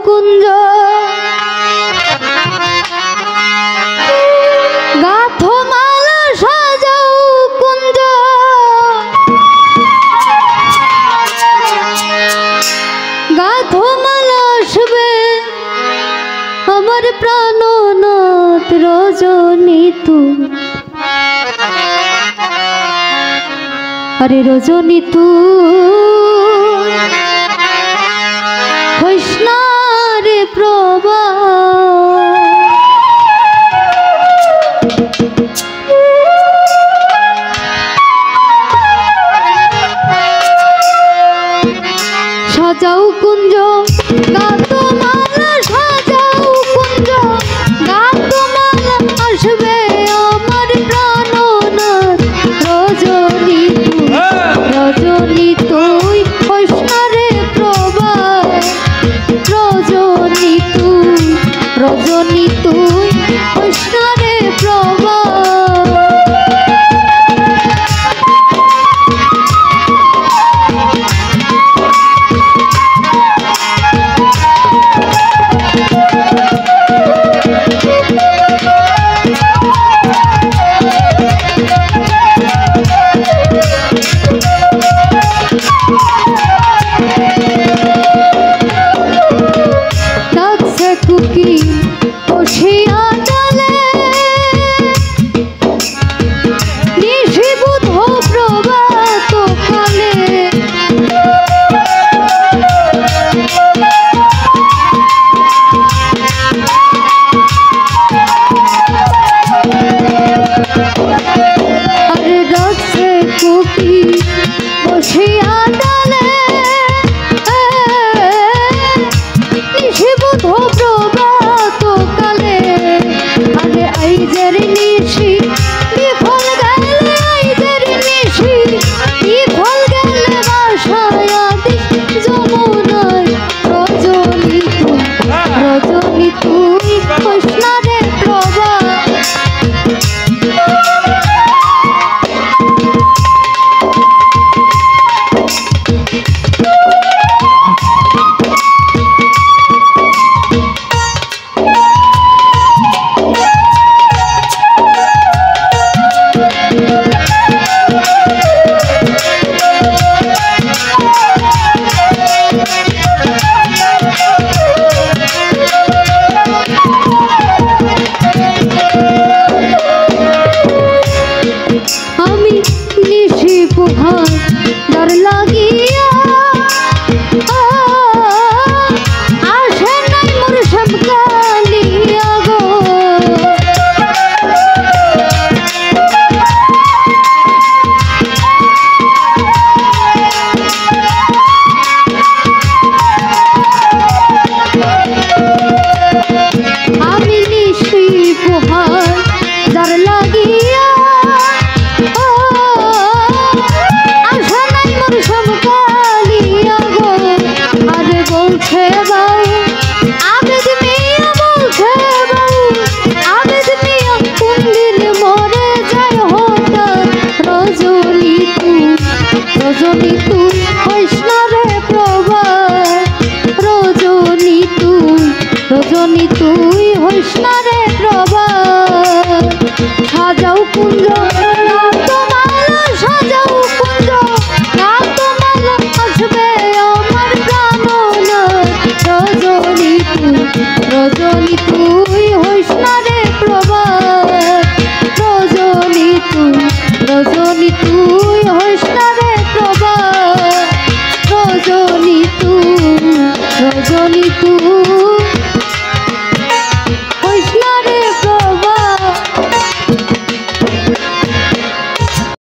কুঞ্জ গাথো মালা সাজাও কুঞ্জ গাথো মালা আসবে আমার প্রাণনাথ রজনী তুই আরে রজনী তুই হইস না রে প্রভা সাজাও কুঞ্জ গাতো মালা সাজাও কুঞ্জ গাতো মালা আসবে আমার প্রাণনাথ রজনী তুই হইস না রে প্রভা রজনী তুই হইস না রে প্রভা রজনী তুই হইস না রে প্রভা সাজাও কুঞ্জ গাতো মালা সাজাও কুঞ্জ গাতো মালা আসবে আমার প্রাণনাথ রজনী তুই হইস না রে প্রভা রজনী তুই হইস না রে প্রভা রজনী তুই